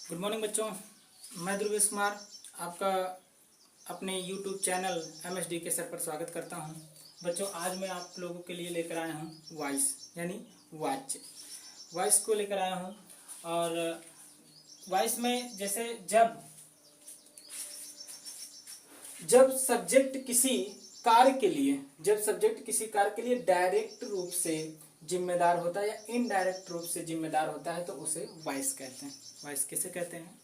Good morning बच्चों, मैं ध्रुवेश कुमार आपका अपने यूट्यूब चैनल MSD के सर पर स्वागत करता हूं। बच्चों, आज मैं आप लोगों के लिए लेकर आया हूं वॉइस यानी वॉइस को लेकर आया हूं। और वॉइस में जैसे जब सब्जेक्ट किसी कार्य के लिए डायरेक्ट रूप से जिम्मेदार होता है या इनडायरेक्ट रूप से जिम्मेदार होता है तो उसे वॉइस कहते हैं। वॉइस किसे कहते हैं?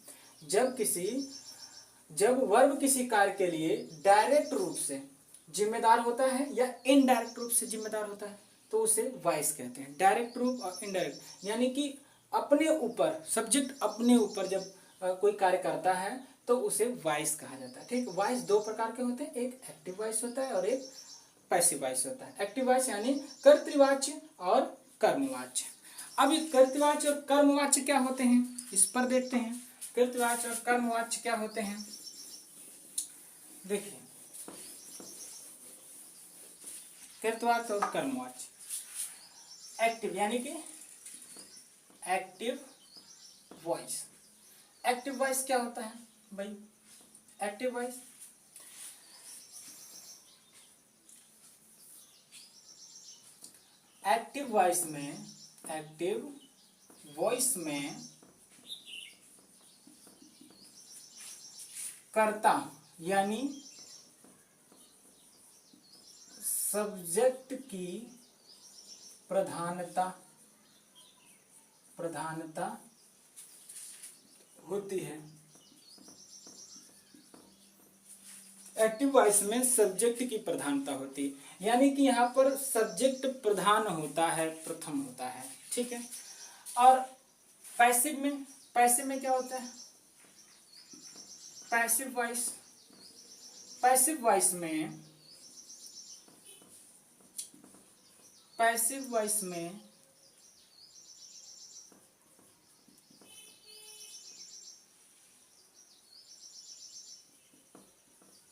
जब वर्ब किसी कार्य के लिए डायरेक्ट रूप से जिम्मेदार होता है या इनडायरेक्ट रूप से जिम्मेदार होता है तो उसे वॉइस कहते हैं। डायरेक्ट रूप और इनडायरेक्ट यानी कि अपने ऊपर सब्जेक्ट अपने ऊपर जब कोई कार्य करता है तो उसे वॉइस कहा जाता है। ठीक, वॉइस दो प्रकार के होते हैं, एक एक्टिव वॉइस होता है और एक पैसिव वॉइस होता है। एक्टिव वॉइस यानी कर्तृवाच्य और कर्मवाच्य। अब ये कर्तृवाच्य और कर्मवाच्य क्या होते हैं इस पर देखते हैं। कर्तृवाच्य और कर्मवाच्य क्या होते हैं देखिए। कर्तृवाच्य और कर्मवाच्य। एक्टिव यानी कि एक्टिव वॉइस। एक्टिव वॉइस क्या होता है भाई? एक्टिव वॉइस में कर्ता यानी सब्जेक्ट की प्रधानता होती है। एक्टिव वॉइस में सब्जेक्ट की प्रधानता होती है यानी कि यहाँ पर सब्जेक्ट प्रधान होता है, प्रथम होता है। ठीक है। और पैसिव में क्या होता है? पैसिव वॉइस में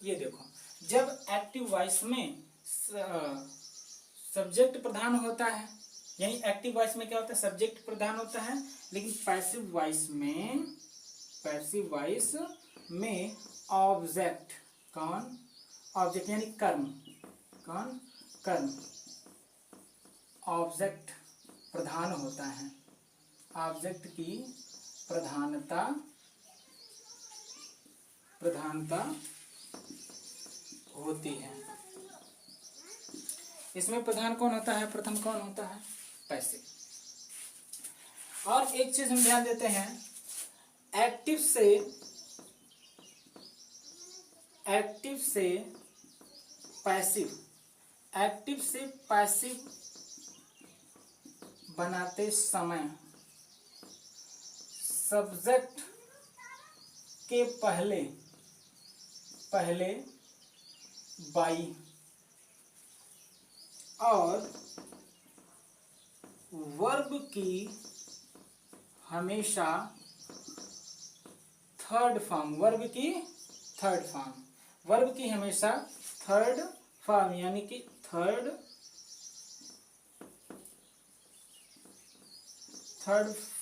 ये देखो, जब एक्टिव वॉइस में सब्जेक्ट प्रधान होता है यानी एक्टिव वॉइस में क्या होता है? सब्जेक्ट प्रधान होता है। लेकिन पैसिव वॉइस में ऑब्जेक्ट ऑब्जेक्ट यानी कर्म ऑब्जेक्ट प्रधान होता है। ऑब्जेक्ट की प्रधानता होती है। इसमें प्रधान कौन होता है? प्रथम कौन होता है? पैसिव। और एक चीज हम ध्यान देते हैं, एक्टिव से पैसिव बनाते समय सब्जेक्ट के पहले बाई और वर्ब की हमेशा थर्ड फॉर्म यानी कि थर्ड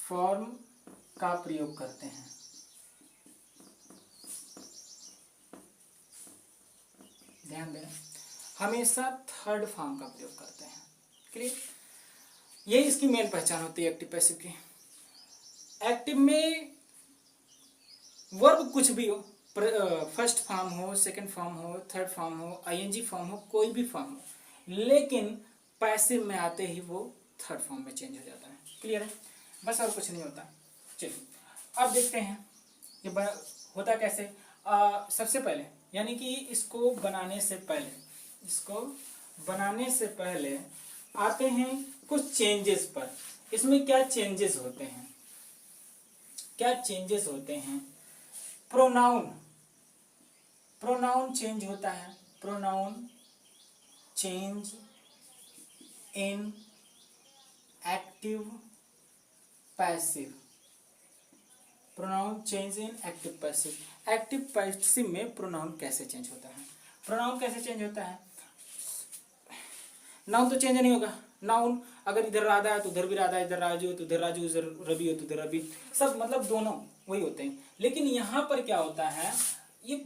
फॉर्म का प्रयोग करते हैं। ध्यान देना, हमेशा थर्ड फॉर्म का प्रयोग करते हैं। क्लियर? यही इसकी मेन पहचान होती है एक्टिव पैसिव की। एक्टिव में वर्ब कुछ भी हो, फर्स्ट फॉर्म हो, सेकंड फॉर्म हो, थर्ड फॉर्म हो, ING फॉर्म हो, कोई भी फॉर्म हो, लेकिन पैसिव में आते ही वो थर्ड फॉर्म में चेंज हो जाता है। क्लियर है? बस और कुछ नहीं होता। चलिए अब देखते हैं ये होता कैसे। सबसे पहले यानी कि इसको बनाने से पहले आते हैं कुछ चेंजेस पर। इसमें क्या चेंजेस होते हैं? प्रोनाउन चेंज होता है। Pronoun change in active passive. Active passive में प्रोनाउन कैसे चेंज होता है? नाउन तो चेंज नहीं होगा। नाउन अगर इधर राधा है तो उधर भी राधा, इधर राजू है तो उधर राजू, इधर रवि हो तो उधर रवि, सब मतलब दोनों वही होते हैं। लेकिन यहाँ पर क्या होता है, ये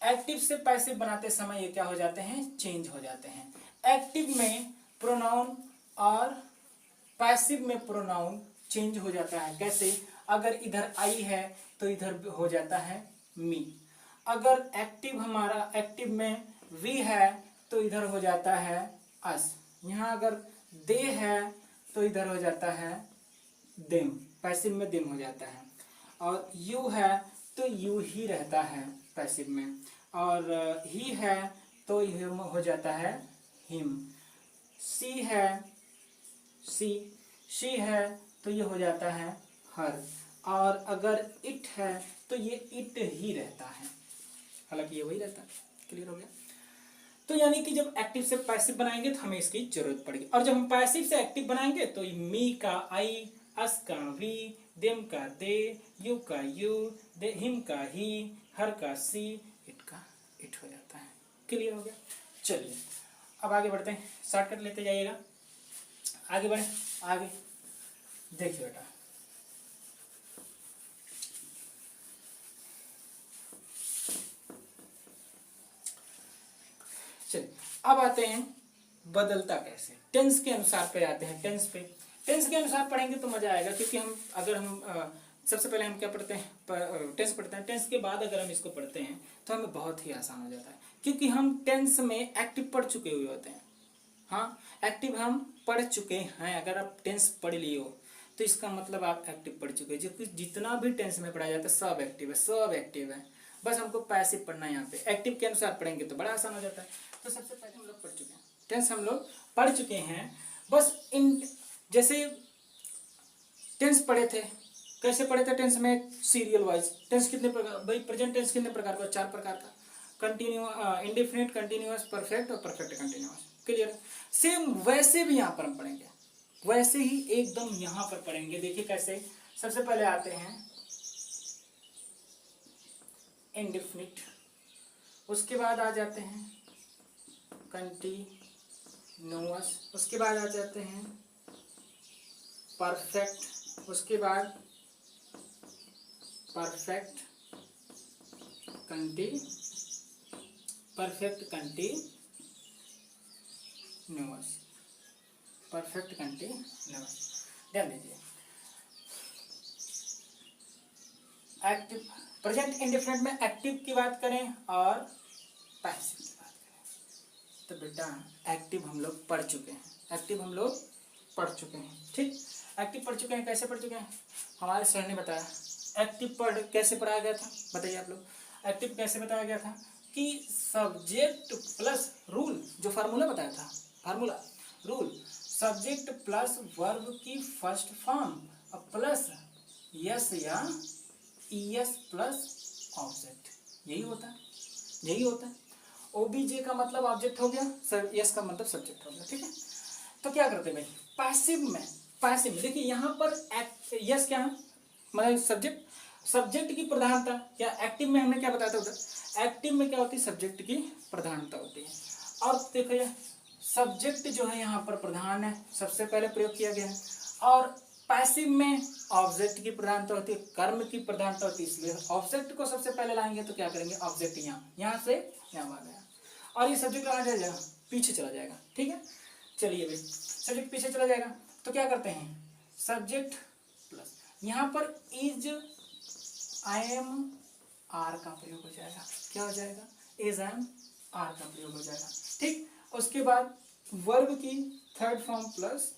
एक्टिव से पैसिव बनाते समय ये क्या हो जाते हैं, चेंज हो जाते हैं। एक्टिव में प्रोनाउन और पैसिव में प्रोनाउन चेंज हो जाता है। कैसे, अगर इधर आई है तो इधर हो जाता है मी। अगर एक्टिव हमारा एक्टिव में वी है तो इधर हो जाता है अस। यहाँ अगर दे है तो इधर हो जाता है देम, पैसिव में देम हो जाता है। और यू है तो यू ही रहता है पैसिव में। और ही है तो हिम हो जाता है हिम। सी है शी है तो ये हो जाता है हर। और अगर इट है तो ये इट ही रहता है, हालांकि ये वही रहता है। क्लियर हो गया। तो यानी कि जब एक्टिव से पैसिव बनाएंगे तो हमें इसकी जरूरत पड़ेगी, और जब हम पैसिव से एक्टिव बनाएंगे तो मी का आई, अस का वी, देम का दे, यू का यू, हिम का ही, हर का सी, इट का इट हो जाता है। क्लियर हो गया। चलिए अब आगे बढ़ते हैं, शॉर्टकट लेते जाइएगा, आगे बढ़े। आगे देखिए बेटा, चलिए अब आते हैं बदलता कैसे, टेंस के अनुसार पे आते हैं। टेंस के अनुसार पढ़ेंगे तो मजा आएगा, क्योंकि हम सबसे पहले हम क्या पढ़ते हैं, टेंस पढ़ते हैं। टेंस के बाद अगर हम इसको पढ़ते हैं तो हमें बहुत ही आसान हो जाता है, क्योंकि हम टेंस में एक्टिव पढ़ चुके हुए होते हैं। हाँ, एक्टिव हम पढ़ चुके हैं। अगर आप टेंस पढ़ लिए हो तो इसका मतलब आप एक्टिव पढ़ चुके हैं। जितना भी टेंस में पढ़ाया जाता है सब एक्टिव है, सब एक्टिव है। बस हमको पैसिव पढ़ना है। यहाँ पे एक्टिव के अनुसार पढ़ेंगे तो बड़ा आसान हो जाता है। तो सबसे पहले हम लोग पढ़ चुके हैं टेंस, हम लोग पढ़ चुके हैं। बस इन जैसे टेंस पढ़े थे, कैसे पढ़े थे टेंस में, सीरियल वाइज। टेंस कितने प्रकार, भाई प्रेजेंट टेंस कितने प्रकार का, 4 प्रकार का, कंटिन्यू, इंडेफिनिट, कंटिन्यूअस, परफेक्ट और परफेक्ट कंटिन्यूअस। क्लियर। सेम वैसे भी यहाँ पर हम पढ़ेंगे, वैसे ही एकदम यहाँ पर पढ़ेंगे। देखिए कैसे, सबसे पहले आते हैं इंडेफिनिट, उसके बाद आ जाते हैं कंटिन्यूअस, उसके बाद आ जाते हैं परफेक्ट, उसके बाद परफेक्ट कंटिन्यूअस। ध्यान दीजिए, एक्टिव, प्रेजेंट इंडेफिनिट में एक्टिव की बात करें और पैसिव की बात करें तो बेटा एक्टिव हम लोग पढ़ चुके हैं, ठीक। एक्टिव पढ़ चुके हैं, कैसे पढ़ चुके हैं, हमारे सर ने बताया। एक्टिव कैसे पढ़ाया गया था, बताइए आप लोग। एक्टिव कैसे बताया गया था कि सब्जेक्ट प्लस रूल, जो फार्मूला बताया था, रूल, सब्जेक्ट प्लस वर्ब की फर्स्ट फॉर्म प्लस यस या ईएस प्लस ऑब्जेक्ट, यही होता है। ओबीजे का मतलब ऑब्जेक्ट हो गया, यस का मतलब सब्जेक्ट हो गया, ठीक है। तो क्या करते हैं भाई, पैसिव में देखिए यहाँ पर यस क्या है, मतलब सब्जेक्ट की प्रधानता। या एक्टिव में हमने क्या बताया था उधर, एक्टिव में क्या होती है, सब्जेक्ट की प्रधानता होती है। और देखिए सब्जेक्ट जो है यहाँ पर प्रधान है, सबसे पहले प्रयोग किया गया है। और पैसिव में ऑब्जेक्ट की प्रधानता होती है, कर्म की प्रधानता होती है, इसलिए ऑब्जेक्ट को सबसे पहले लाएंगे तो क्या करेंगे, ऑब्जेक्ट यहाँ से यहाँ आ गया, और ये सब्जेक्ट कहाँ जाएगा, पीछे चला जाएगा, ठीक है। चलिए भाई, सब्जेक्ट पीछे चला जाएगा तो क्या करते हैं, सब्जेक्ट प्लस, यहाँ पर इज आई एम आर का प्रयोग हो जाएगा। क्या हो जाएगा, इज आई एम आर का प्रयोग हो जाएगा, ठीक। उसके बाद वर्ब की थर्ड फॉर्म प्लस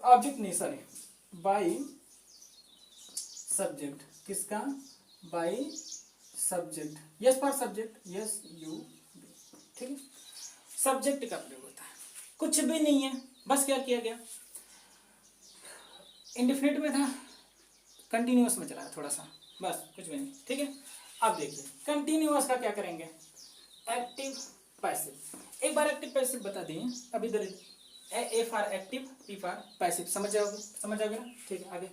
ऑब्जेक्ट नहीं, सॉरी, बाई सब्जेक्ट, किसका, by subject, yes for subject, yes you, ठीक है। सब्जेक्ट का प्रयोग होता है, कुछ भी नहीं है, बस क्या किया गया, इंडेफिनिट में था, कंटिन्यूअस में चला है थोड़ा सा, बस कुछ भी नहीं, ठीक है। अब देखिए कंटिन्यूअस का क्या करेंगे, एक्टिव पैसिव। एक बार एक्टिव पैसिव बता दिए, अब इधर A for active, P for passive, समझ जाओगे ना, ठीक है। आगे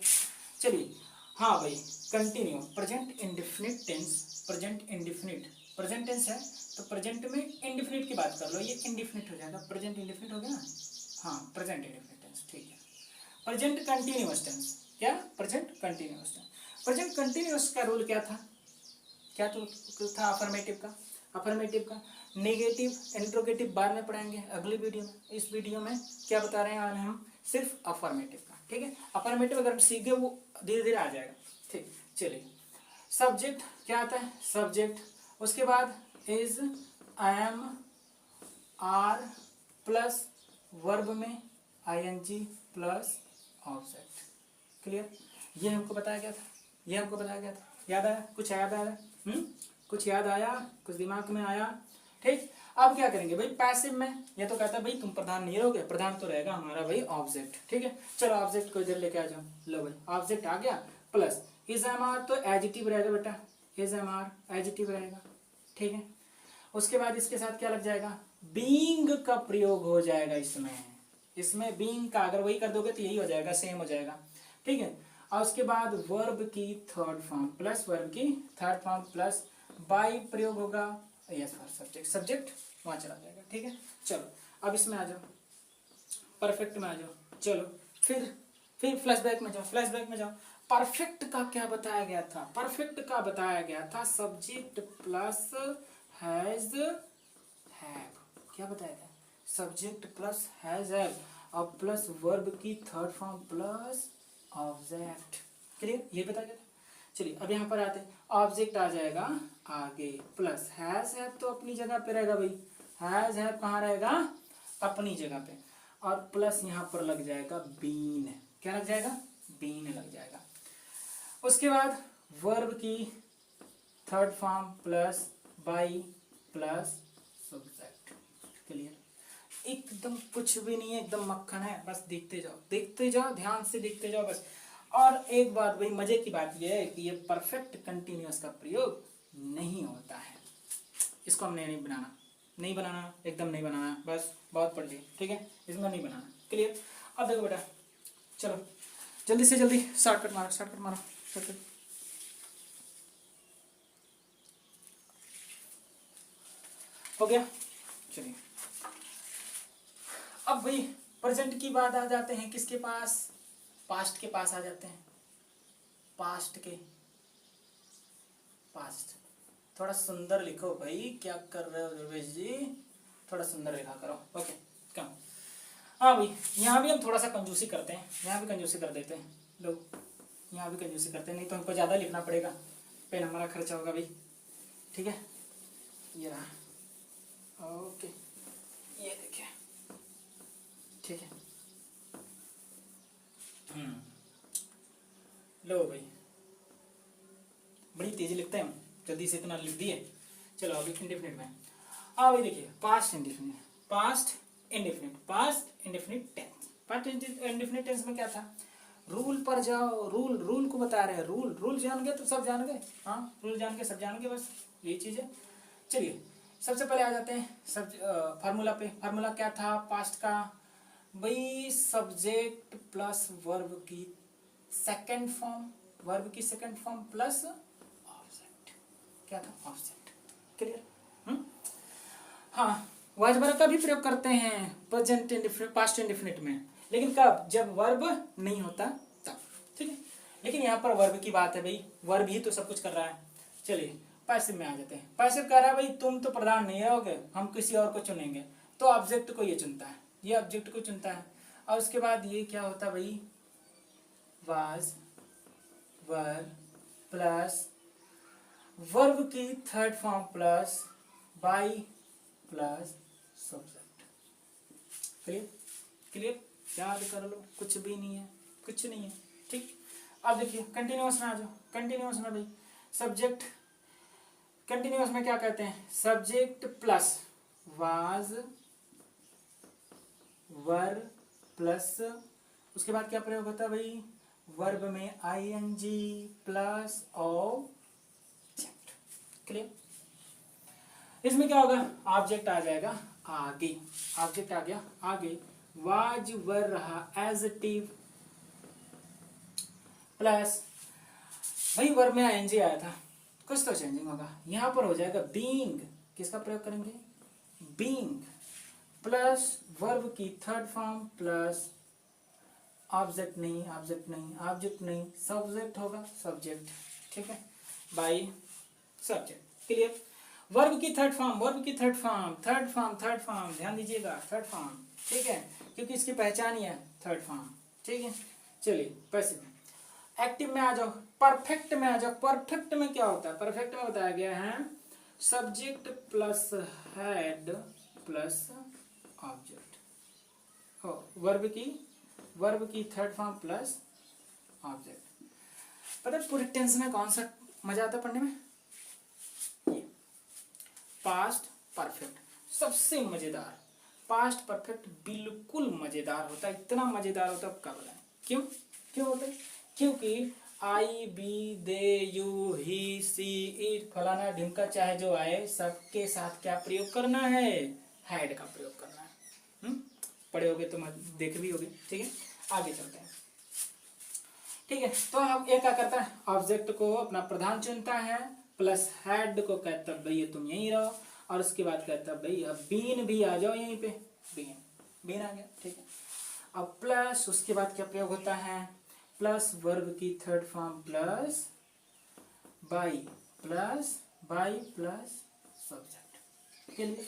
चलिए, हाँ भाई, continue, present indefinite tense, present tense है तो प्रेजेंट में इंडेफिनिट की बात कर लो, ये इंडेफिनिट हो जाएगा, प्रेजेंट इंडेफिनिट हो गया ना, हाँ, प्रेजेंट इंडेफिनिट टेंस, ठीक है। प्रेजेंट कंटिन्यूअस टेंस, क्या, प्रेजेंट कंटिन्यूअस। प्रेजेंट कंटिन्यूअस का रूल क्या था, क्या तो था अफर्मेटिव का। नेगेटिव इंट्रोगेटिव बाद में पढ़ाएंगे अगली वीडियो में। इस वीडियो में क्या बता रहे हैं आज हम, सिर्फ अफर्मेटिव का। ठीक है, अफर्मेटिव अगर हम सीख गए वो धीरे धीरे आ जाएगा। ठीक, चलिए सब्जेक्ट क्या आता है, सब्जेक्ट, उसके बाद is, am, are plus verb में आईएनजी प्लस ऑब्जेक्ट। क्लियर, ये हमको बताया गया था, याद आया, कुछ याद आया? कुछ याद आया, कुछ दिमाग में आया? ठीक, अब क्या करेंगे भाई, पैसिव में ये तो कहता है भाई तुम प्रधान नहीं रहोगे, प्रधान तो रहेगा हमारा भाई ऑब्जेक्ट। ठीक है, चलो ऑब्जेक्ट को इधर लेके आ जाओ। लो भाई ऑब्जेक्ट आ गया, प्लस इज एम आर तो एडजेक्टिव रहेगा बेटा, इज एम आर एडजेक्टिव रहेगा। ठीक है, उसके बाद इसके साथ क्या लग जाएगा, बीइंग का प्रयोग हो जाएगा इसमें बीइंग का अगर वही कर दोगे तो यही हो जाएगा, सेम हो जाएगा। ठीक है, और उसके बाद वर्ब की थर्ड फॉर्म प्लस बाई प्रयोग होगा यस फॉर सब्जेक्ट वहां चला जाएगा। ठीक है, चलो अब इसमें आ जाओ, परफेक्ट में आ जाओ। चलो फिर फ्लैशबैक में जाओ। परफेक्ट का क्या बताया गया था, सब्जेक्ट प्लस हैज हैव। क्या बताया था, सब्जेक्ट प्लस हैज हैव और प्लस वर्ब की third form plus object. Clear, ये बताया गया था। चलिए अब यहाँ पर आते हैं, ऑब्जेक्ट आ जाएगा आगे, प्लस हैज हैव तो अपनी जगह पे रहेगा भाई, हैज हैव कहाँ रहेगा, अपनी जगह पे, और प्लस यहाँ पर लग जाएगा बीन। क्या लग जाएगा, बीन लग जाएगा। उसके बाद वर्ब की third form plus by plus subject. Clear, एकदम कुछ भी नहीं है, एकदम मक्खन है, बस देखते जाओ ध्यान से देखते जाओ बस। और एक बात भाई मजे की बात यह है कि ये परफेक्ट कंटिन्यूअस का प्रयोग नहीं होता है, इसको हमने नहीं बनाना, एकदम नहीं बनाना, बस बहुत पढ़ लिए। ठीक है, इसमें नहीं बनाना। क्लियर, अब देखो बेटा, चलो जल्दी से जल्दी शॉर्टकट मारो शॉर्टकट। हो गया, चलिए अब भाई प्रेजेंट की बात आ जाते हैं किसके पास, पास्ट के पास आ जाते हैं। पास्ट थोड़ा सुंदर लिखो भाई, क्या कर रहे हो दुर्वेश जी, थोड़ा सुंदर लिखा करो। ओके, कम। हाँ भाई, यहाँ भी हम थोड़ा सा कंजूसी करते हैं, यहाँ भी कंजूसी कर देते हैं लोग, यहाँ भी कंजूसी करते हैं, नहीं तो हमको ज़्यादा लिखना पड़ेगा, पेन हमारा खर्चा होगा भाई। ठीक है, ये रहा, ओके, ये देखिए। ठीक है, लो भाई, बड़ी तेजी लिखते हैं हम, जल्दी से इतना लिख दिए। चलो अभी इंडेफिनिट में हाँ भाई, देखिए पास्ट इंडेफिनिट टेंस में क्या था, रूल पर जाओ, रूल को बता रहे हैं, रूल जान गए तो सब जान गए। हाँ, रूल जान के सब जान गए, बस यही चीज है। चलिए सबसे पहले आ जाते हैं फार्मूला पे। फार्मूला क्या था पास्ट का भाई, सब्जेक्ट प्लस वर्ब की सेकंड फॉर्म प्लस ऑब्जेक्ट। क्या था, ऑब्जेक्ट। क्लियर, हाँ, वॉइस वर्ब का भी प्रयोग करते हैं प्रेजेंट इंडेफिनिट पास्ट इंडेफिनिट में, लेकिन कब, जब वर्ब नहीं होता तब। ठीक है, लेकिन यहाँ पर वर्ब की बात है भाई, वर्ब ही तो सब कुछ कर रहा है। चलिए पैसिव में आ जाते हैं। पैसिव कह रहा है भाई तुम तो प्रधान नहीं रहोगे, हम किसी और को चुनेंगे, तो ऑब्जेक्ट को ये चुनता है, ये ऑब्जेक्ट को चुनता है। और उसके बाद ये क्या होता है भाई, वाज वर प्लस वर्ब की third form plus by plus subject. Clear, याद कर लो, कुछ नहीं है। ठीक, अब देखिए कंटिन्यूअस में आ जाओ। कंटिन्यूअस में भाई सब्जेक्ट, कंटिन्यूअस में क्या कहते हैं, subject plus was were plus, उसके बाद क्या प्रयोग होता है भाई, वर्ब में आईएनजी प्लस ऑब्जेक्ट। क्लियर, इसमें क्या होगा, ऑब्जेक्ट आ जाएगा आगे, ऑब्जेक्ट आ गया आगे, वाज वर रहा एडजेक्टिव प्लस भाई वर्ब में आईएनजी आया था, कुछ तो चेंजिंग होगा, यहां पर हो जाएगा बीइंग। किसका प्रयोग करेंगे, बीइंग प्लस वर्ब की थर्ड फॉर्म प्लस ऑब्जेक्ट नहीं, ऑब्जेक्ट नहीं, ऑब्जेक्ट नहीं, सब्जेक्ट होगा, सब्जेक्ट, ठीक है, बाई सब्जेक्ट, क्लियर। वर्ब की थर्ड फॉर्म, वर्ब की third form, third form, third form, ध्यान दीजिएगा, थर्ड फॉर्म, ठीक है, क्योंकि इसकी पहचान ही है थर्ड फॉर्म, ठीक है। चलिए पैसिव में, एक्टिव में आ जाओ, परफेक्ट में आ जाओ। परफेक्ट में क्या होता है, परफेक्ट में बताया गया है subject plus head plus object, verb की थर्ड फॉर्म प्लस ऑब्जेक्ट। पता है पूरे टेंस में कौन सा मजा आता है पढ़ने में, ये पास्ट परफेक्ट सबसे मजेदार। पास्ट परफेक्ट बिल्कुल मजेदार होता है, इतना मजेदार होता है क्या बताएं, क्यों क्यों होता है, क्योंकि I we they you he she it फलाना ढिमका चाहे जो आए सबके साथ क्या प्रयोग करना है, हैड का प्रयोग करना है। पढ़े होगे तो देख भी होगे, ठीक है। आगे चलते हैं, ठीक है। तो हम ये क्या करता है, ऑब्जेक्ट को अपना प्रधान चुनता है, प्लस हेड को कहता है भैया तुम यहीं रहो, और उसके बाद कहता है भैया बीन भी आ जाओ यहीं पे, बीन, बीन आ गया, ठीक है। अब प्लस उसके बाद क्या प्रयोग होता है, प्लस वर्ब की third form plus by plus subject, clear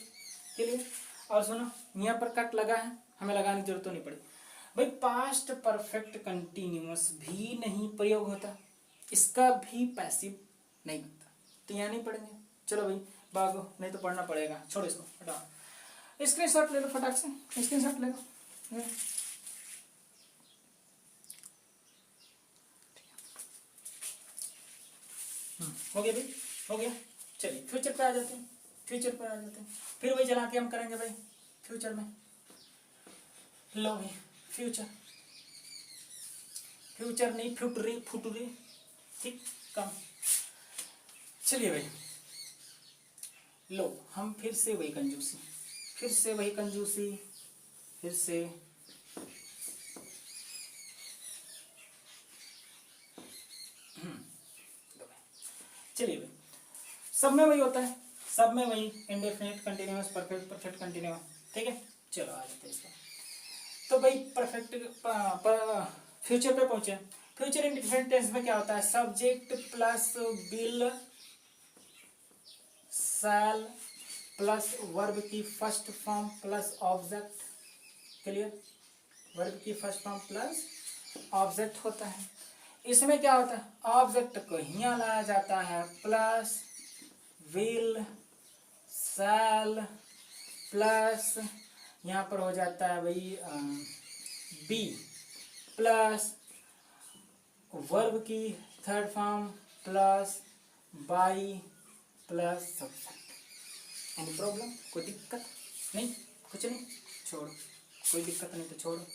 clear. और सुनो यहाँ पर कट लगा है, हमें लगाने की जरूरत तो नहीं पड़ी भाई। पास्ट परफेक्ट कंटिन्यूअस भी नहीं प्रयोग होता, इसका भी पैसिव नहीं बनता, तो यहाँ नहीं पढ़ेंगे। चलो भाई भागो, नहीं तो पढ़ना पड़ेगा, छोड़ो इसको, हटाओ। स्क्रीनशॉट ले लो फटाक से, स्क्रीनशॉट ले लो। हो गया भाई, हो गया। चलिए फ्यूचर पे आ जाते हैं, फ्यूचर पे आ जाते हैं, फिर वही चला के हम करेंगे भाई फ्यूचर में। लो भाई फ्यूचर, फ्यूचर नहीं फ्यूटरी, फुटरी, ठीक कम। चलिए भाई लो, हम फिर से वही कंजूसी, फिर से वही कंजूसी, फिर से चलिए भाई, सब में वही होता है, सब में वही indefinite continuous perfect perfect continuous, ठीक है। चलो आ जाते हैं इसका। तो भाई परफेक्ट फ्यूचर पे पहुंचे। फ्यूचर इंडेफिनिट टेंस में क्या होता है, subject plus will shall plus verb की first form plus object, clear. Verb की फर्स्ट फॉर्म प्लस ऑब्जेक्ट होता है। इसमें क्या होता है, ऑब्जेक्ट को यहाँ लाया जाता है, प्लस विल शैल प्लस यहाँ पर हो जाता है भाई बी प्लस वर्ब की third form plus by plus subject. Any problem, कोई दिक्कत नहीं, कुछ नहीं, छोड़ो, कोई दिक्कत नहीं तो छोड़ो।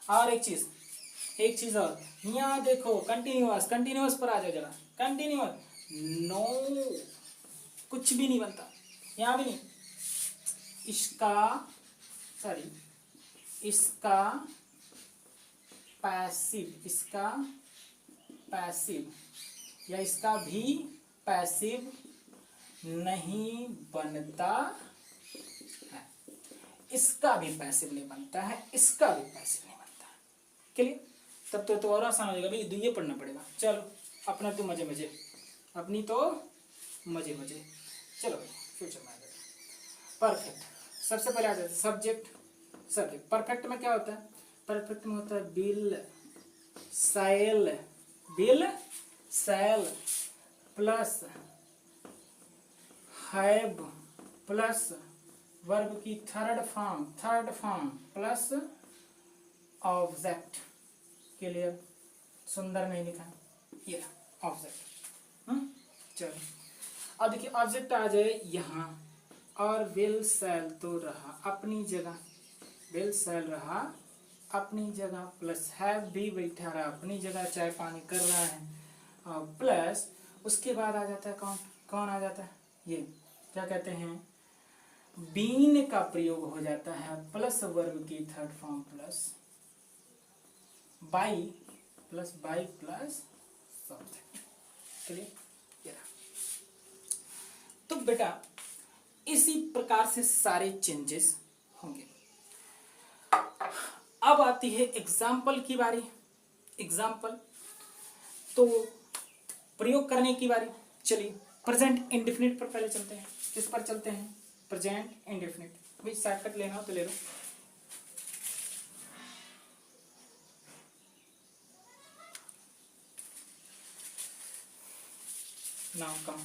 और एक चीज और, यहाँ देखो कंटिन्यूअस, कंटिन्यूअस पर आ जाओ जरा, कंटिन्यूअस नो कुछ भी नहीं बनता, यहाँ भी नहीं, इसका सॉरी इसका पैसिव, इसका पैसिव या इसका भी पैसिव नहीं बनता है, इसका भी पैसिव नहीं बनता है, इसका भी पैसिव नहीं बनता है, क्लियर। तब तो और आसान हो जाएगा भाई, ये पढ़ना पड़ेगा। चलो अपना तो मजे मजे, अपनी तो मजे मजे। चलो भाई फ्यूचर में आ जाएगा। परफेक्ट सबसे पहले आ जाता है सब्जेक्ट, सब्जेक्ट। परफेक्ट में क्या होता है, परफेक्ट में होता है will shall plus have plus verb की third form plus object, clear. सुंदर नहीं लिखा, ये ऑब्जेक्ट। चलो अब देखिए ऑब्जेक्ट आ जाए यहाँ, और विल सेल तो रहा अपनी जगह, विल सेल रहा अपनी जगह, प्लस हैव भी बैठा रहा अपनी जगह, चाय पानी कर रहा है, और प्लस उसके बाद आ जाता है कौन कौन आ जाता है, ये क्या कहते हैं, बीन का प्रयोग हो जाता है, प्लस वर्ब की third form plus by plus subject, clear. तो बेटा इसी प्रकार से सारे चेंजेस होंगे। अब आती है एग्जाम्पल की बारी। एग्जाम्पल तो प्रयोग करने की बारी। चलिए प्रेजेंट इंडेफिनिट पर पहले चलते हैं। किस पर चलते हैं? Present indefinite. भाई शॉर्टकट लेना हो तो ले लो। नाउ कम,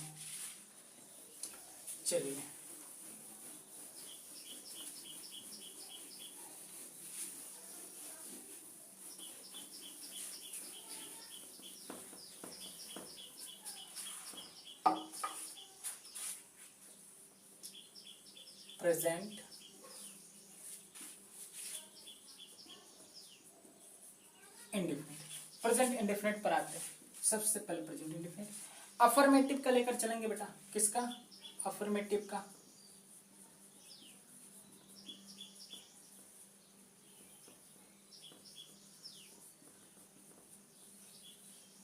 चलिए प्रेजेंट इंडेफिनिट। प्रेजेंट इंडेफिनिट पर आते हैं। सबसे पहले प्रेजेंट इंडेफिनिट अफर्मेटिव का लेकर चलेंगे बेटा। किसका? अफर्मेटिव का।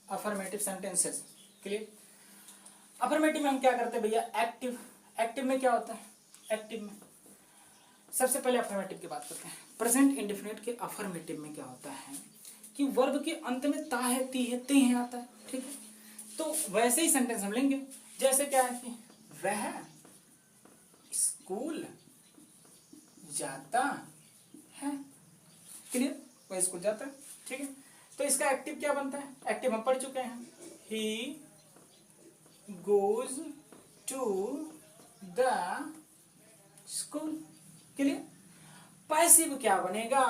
Affirmative sentences. क्लियर? अफर्मेटिव में हम क्या करते हैं भैया? एक्टिव। एक्टिव में क्या होता है? एक्टिव में सबसे पहले अफर्मेटिव की बात करते हैं। प्रेजेंट इंडेफिनिट के अफर्मेटिव में क्या होता है कि वर्ब के अंत में ता है, ती है, ते है आता है। ठीक है, तो वैसे ही सेंटेंस हम लेंगे। जैसे क्या है कि वह स्कूल जाता है। क्लियर? वह स्कूल जाता है। ठीक है, तो इसका एक्टिव क्या बनता है? एक्टिव हम पढ़ चुके हैं। He goes to the school. Clear? Passive क्या बनेगा?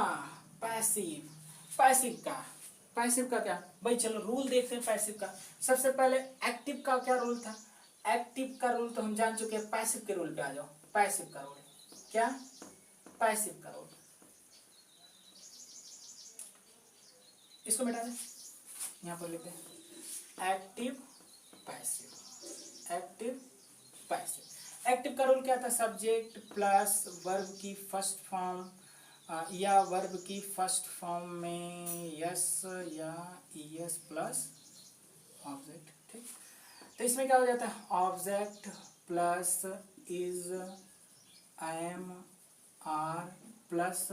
पैसिव। पैसिव का क्या भाई? चलो रूल देखते हैं पैसिव का। सबसे पहले एक्टिव का क्या रूल था? एक्टिव का रूल तो हम जान चुके हैं। पैसिव के रूल पे आ जाओ। पैसिव का रूल क्या? पैसिव का रूल इसको मिटा दें, यहां पर लिखते हैं active passive. Active passive. Active का रूल क्या था? सब्जेक्ट प्लस वर्ब की फर्स्ट फॉर्म या वर्ब की फर्स्ट फॉर्म में यस या ईएस प्लस ऑब्जेक्ट। ठीक, तो इसमें क्या हो जाता है? Object plus is, am, are plus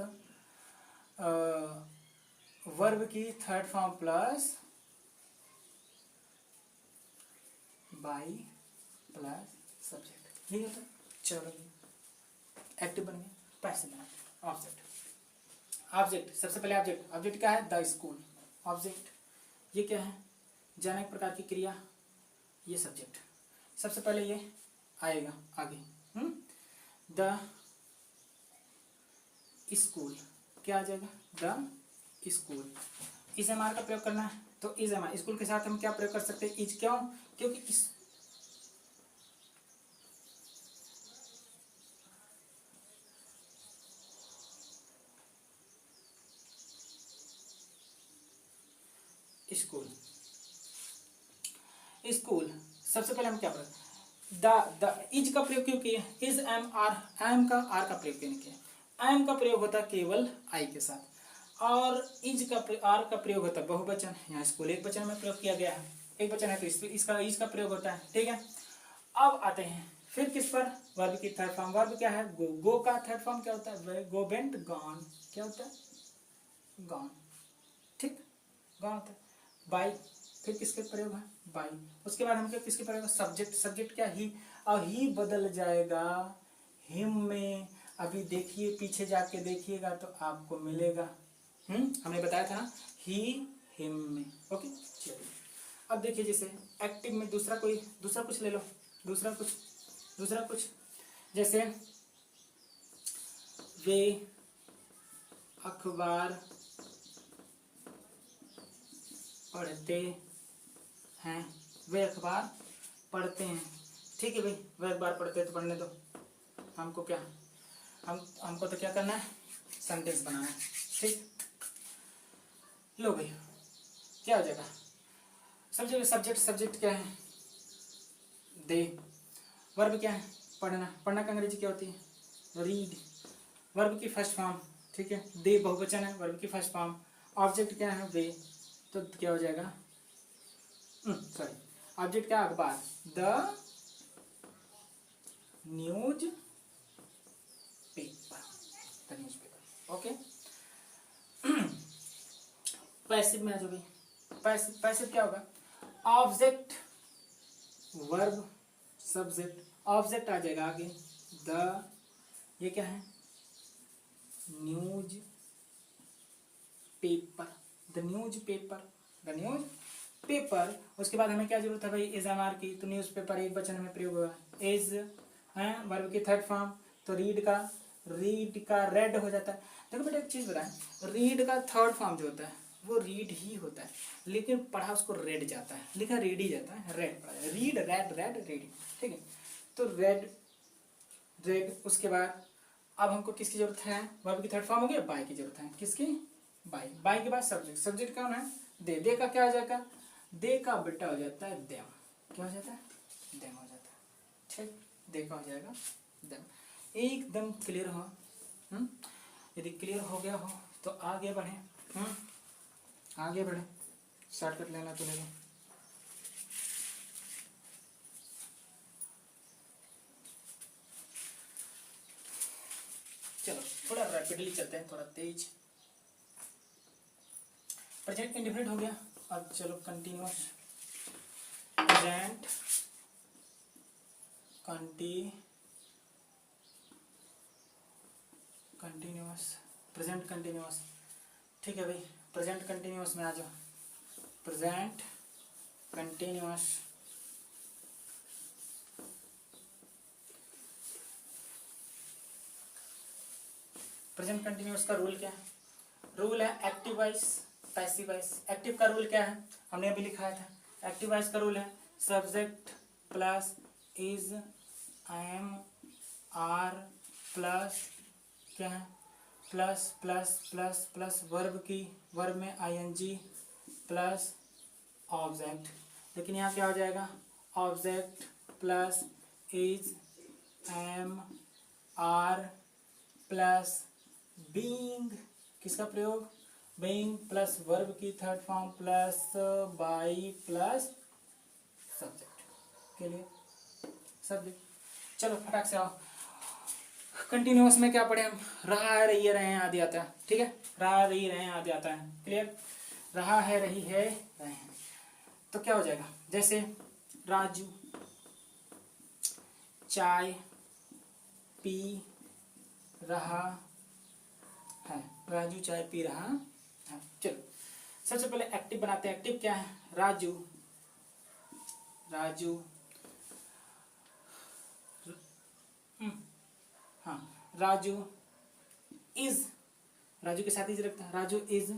verb की third form plus by plus subject. यही होता है। चलो एक्टिव बन गया। पैसिव बना। ऑब्जेक्ट। ऑब्जेक्ट सबसे पहले ऑब्जेक्ट क्या है? The school. ऑब्जेक्ट ये क्या है? जाना एक प्रकार की क्रिया। ये सब्जेक्ट सबसे पहले ये आएगा आगे। द स्कूल क्या आ जाएगा? The school. इस एम आर का प्रयोग करना है तो इज एम आर। स्कूल के साथ हम क्या प्रयोग कर सकते हैं? इज। क्यों? क्योंकि इस स्कूल स्कूल सबसे पहले हम क्या प्रयोग? द इज का प्रयोग क्यों किए? Is am are. एम का आर का प्रयोग क्यों नहीं किया? एम का प्रयोग होता है केवल आई के साथ और इज का आर का प्रयोग होता है बहुवचन। यहाँ स्कूल एक वचन में प्रयोग किया गया है। एक वचन है तो इसका इज का प्रयोग होता है। ठीक है, अब आते हैं फिर किस पर? वर्ब की थर्ड फॉर्म। वर्ब क्या है? गो। गो का थर्ड फॉर्म क्या होता है? Go went gone. क्या होता है? गॉन। ठीक, गॉन होता है। बाई फिर किसके प्रयोग है? बाई। उसके बाद हम क्या किसके प्रयोग? सब्जेक्ट। सब्जेक्ट क्या? ही। और ही बदल जाएगा हिम में। अभी देखिए पीछे जाके देखिएगा तो आपको मिलेगा। हमने बताया था ना ही हिम में। ओके, चलिए अब देखिए जैसे एक्टिव में दूसरा कुछ ले लो। दूसरा कुछ जैसे वे अखबार पढ़ते हैं। वे अखबार पढ़ते हैं। ठीक है भाई, वे अखबार पढ़ते हैं तो पढ़ने दो। हमको क्या हमको तो क्या करना है? सेंटेंस बनाना है। ठीक, लो भाई क्या हो जाएगा? सब्जेक्ट क्या है? दे। वर्ब क्या है? पढ़ना। पढ़ना का अंग्रेजी क्या होती है? रीड। वर्ब की फर्स्ट फॉर्म। ठीक है, दे बहुवचन है, वर्ब की फर्स्ट फॉर्म। ऑब्जेक्ट क्या है? वे। तो क्या हो जाएगा? सॉरी, ऑब्जेक्ट क्या? अखबार। The news paper. The news paper. Okay, passive में आ जाओ भाई। पैसिव पैसिव क्या होगा, ऑब्जेक्ट वर्ब सब्जेक्ट, ऑब्जेक्ट आ जाएगा आगे द, ये क्या है, news paper, the news paper, the news paper. उसके बाद हमें क्या जरूरत है भाई, इज एम आर की, तो न्यूज पेपर एक वचन में प्रयोग हुआ, इज है वर्ब की थर्ड फॉर्म, तो रीड का रेड हो जाता है। देखो बेटा एक चीज बताएं, रीड का थर्ड फॉर्म जो होता है वो रीड ही होता है, लेकिन पढ़ा उसको रेड जाता है, लिखा रीड ही जाता है, रेड पढ़ा जाता है, रीड रेड रेड रीड, ठीक है। तो रेड रेड, उसके बाद अब हमको किसकी जरूरत है, वर्ब की थर्ड फॉर्म हो गया, बाय की जरूरत है, किसकी, बाय, बाय के बाद सब्जेक्ट, सब्जेक्ट कौन है, दे का क्या हो जाएगा, दे का बेटा हो जाता है देम, क्या हो जाता है, देम हो जाता है, ठीक, दे का हो जाएगा देम। एकदम क्लियर हो, यदि क्लियर हो गया हो तो आगे बढ़े, आगे बढ़े, शॉर्टकट लेना तो ले लो। चलो थोड़ा रैपिडली चलते हैं, थोड़ा तेज। प्रेजेंट इंडेफिनिट हो गया, अब चलो continuous, present continuous, present continuous, ठीक है भाई, प्रेजेंट कंटिन्यूअस में आ जाओ, प्रेजेंट कंटिन्यूअस, प्रेजेंट कंटिन्यूअस का रूल क्या है, रूल है active voice passive voice. Active का रूल क्या है, हमने अभी लिखाया था, एक्टिव वॉइस का रूल है subject plus is am are plus क्या है, plus plus plus plus verb की, वर्ब में आईएनजी प्लस ऑब्जेक्ट, लेकिन यहाँ क्या हो जाएगा, object plus is am are plus being, किसका प्रयोग, बीइंग प्लस वर्ब की third form plus by plus subject के लिए सब्जेक्ट। चलो फटाक से आओ, कंटिन्यूअस में क्या पढ़े हम, रहा है रही है रहे हैं आदि आता है, ठीक है, रहा रही रहे हैं आदि आता है, क्लियर, रहा है रही है रहे हैं, तो क्या हो जाएगा, जैसे राजू चाय पी रहा है, राजू चाय पी रहा है। चलो सबसे पहले एक्टिव बनाते हैं, एक्टिव क्या है, राजू, राजू हाँ, राजू इज, राजू के साथ इज रखता है, Raju is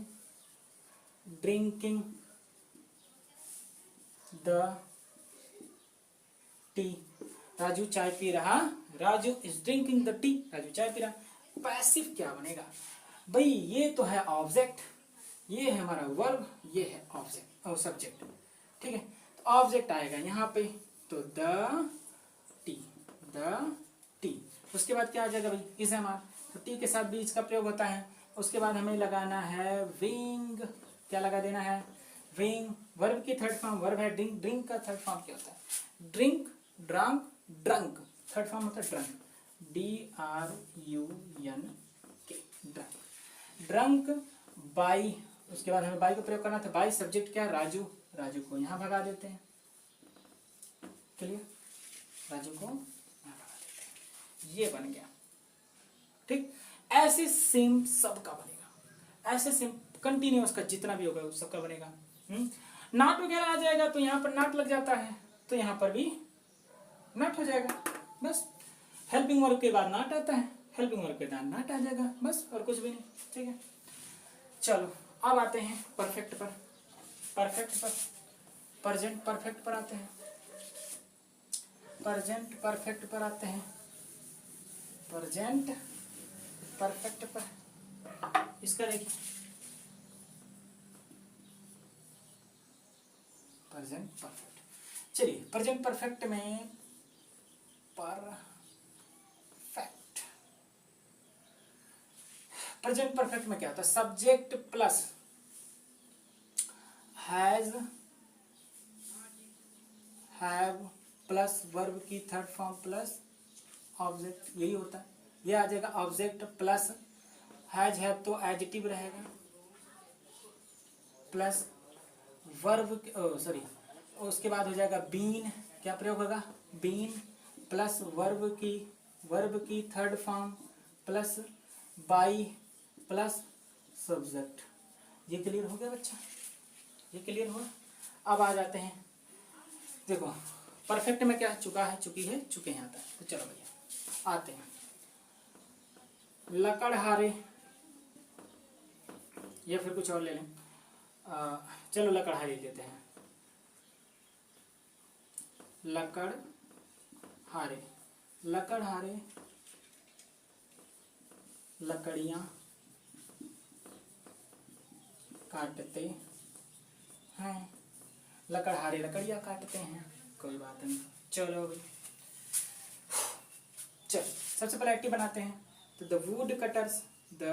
drinking the T, Raju चाय पी रहा, Raju is drinking the T, Raju चाय पी रहा। पैसिव क्या बनेगा भाई, ये तो है ऑब्जेक्ट, ये है हमारा वर्ब, ये है ऑब्जेक्ट और सब्जेक्ट, ठीक है, तो ऑब्जेक्ट आएगा यहाँ पे, तो द टी, उसके बाद क्या आ जाएगा भाई, इज एम आर, तो टी के साथ बीच का प्रयोग होता है, उसके बाद हमें लगाना है विंग, क्या लगा देना है, विंग, वर्ब की थर्ड फॉर्म वर्ब है ड्रिंक, ड्रिंक का थर्ड फॉर्म क्या होता है, drink, drunk, drunk, third form होता है drunk, DRUNK, drunk, drunk by, उसके बाद हमें बाई का प्रयोग करना था, बाई सब्जेक्ट क्या, राजू, राजू को यहाँ भगा देते हैं, क्लियर, राजू को यहाँ भगा देते हैं, ये बन गया, ठीक। ऐसे सेम सबका बनेगा, ऐसे सेम कंटिन्यूअस का जितना भी होगा उस सबका बनेगा। नाट वगैरह आ जाएगा तो यहाँ पर नाट लग जाता है, तो यहाँ पर भी नाट हो जाएगा, बस हेल्पिंग वर्ब के बाद नाट आता है, हेल्पिंग वर्ब के बाद नाट आ जाएगा, बस और कुछ भी नहीं, ठीक है। चलो अब आते हैं परफेक्ट पर, परफेक्ट पर, प्रेजेंट परफेक्ट पर आते हैं, प्रेजेंट परफेक्ट पर आते हैं, प्रेजेंट परफेक्ट पर, इसका देखिए प्रेजेंट परफेक्ट, चलिए प्रेजेंट परफेक्ट में प्रेजेंट परफेक्ट में क्या होता है, subject plus has, have plus verb की थर्ड फॉर्म प्लस ऑब्जेक्ट, यही होता है, ये आ जाएगा ऑब्जेक्ट प्लस हैज, हैव तो एडजेक्टिव रहेगा, प्लस वर्ब सॉरी उसके बाद हो जाएगा बीन, क्या प्रयोग होगा, बीन प्लस वर्ब की third form plus by plus subject. ये क्लियर हो गया बच्चा, ये क्लियर हुआ। अब आ जाते हैं, देखो परफेक्ट में क्या चुका है, चुकी है, चुके हैं आता है। तो चलो भैया आते हैं, लकड़हारे या फिर कुछ और ले लें, चलो लकड़हारे लेते हैं। लकड़हारे, लकड़हारे लकड़ियाँ काटते हैं, लकड़हारे लकड़ियाँ काटते हैं, कोई बात नहीं। चलो भाई चल सबसे पहले एक्टिव बनाते हैं। तो the wood cutters, the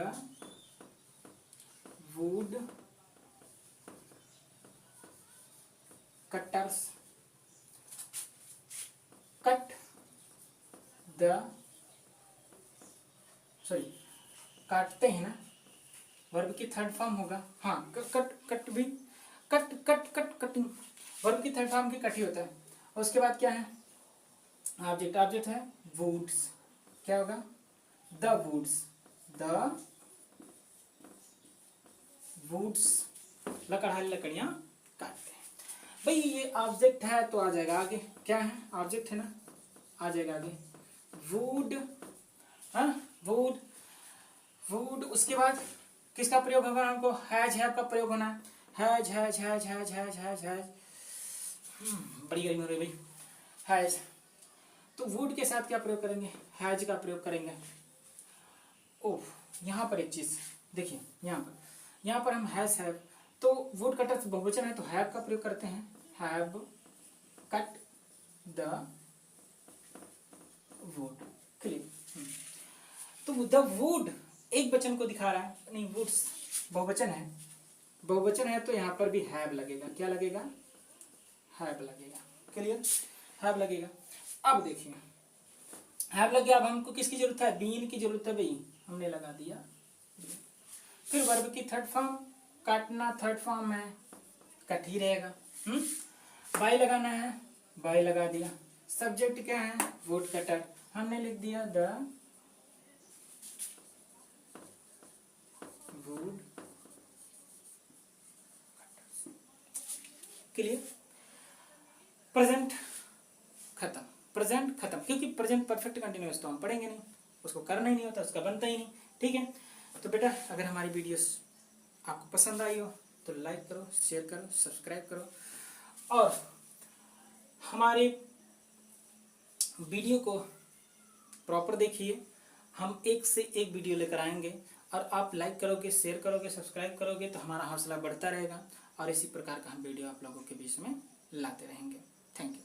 wood cutters cut the, sorry काटते हैं ना, वर्ब की थर्ड फॉर्म होगा, हाँ कट कट भी cut cut cut cutting, verb की थर्ड फॉर्म की कट ही होता है। और उसके बाद क्या है, ऑब्जेक्ट, ऑब्जेक्ट है वुड्स, क्या होगा, द वुड्स, द वुड्स लकड़हारे लकड़ियाँ काटते हैं। भाई ये ऑब्जेक्ट है तो आ जाएगा आगे, क्या है, ऑब्जेक्ट है ना, आ जाएगा आगे वुड, हाँ वुड, वुड। उसके बाद किसका प्रयोग होगा, हमको हैज हैव का प्रयोग होना है, has has has has has has has, बड़ी गर्मी हो रही भाई, हैज। तो वुड के साथ क्या प्रयोग करेंगे, हैज का प्रयोग करेंगे। ओह यहाँ पर एक चीज देखिए, यहाँ पर हम हैज हैव, तो वुड कटर बहुवचन है तो हैव का प्रयोग करते हैं, have cut the wood, clear. तो द वुड एक वचन को दिखा रहा है, नहीं वुड्स बहुवचन है, बहुवचन है तो यहाँ पर भी हैव लगेगा, क्या लगेगा, हैव लगेगा, क्लियर, हैव लगेगा। अब देखिए हैव लग गया, अब हमको किसकी जरूरत है, बीन की जरूरत है भाई, हमने लगा दिया। फिर वर्ब की थर्ड फॉर्म, काटना थर्ड फॉर्म है, कट ही रहेगा। बाई लगाना है, बाई लगा दिया। सब्जेक्ट क्या है, वुड कटर, हमने लिख दिया the wood cutter, clear. Present खत्म, प्रेजेंट खत्म, क्योंकि प्रेजेंट परफेक्ट कंटिन्यूअस तो हम पढ़ेंगे नहीं, उसको करना ही नहीं होता, उसका बनता ही नहीं, ठीक है। तो बेटा अगर हमारी वीडियोस आपको पसंद आई हो तो लाइक करो, शेयर करो, सब्सक्राइब करो, और हमारे वीडियो को प्रॉपर देखिए। हम एक से एक वीडियो लेकर आएंगे, और आप लाइक करोगे, शेयर करोगे, सब्सक्राइब करोगे तो हमारा हौसला बढ़ता रहेगा, और इसी प्रकार का हम वीडियो आप लोगों के बीच में लाते रहेंगे। Thank you.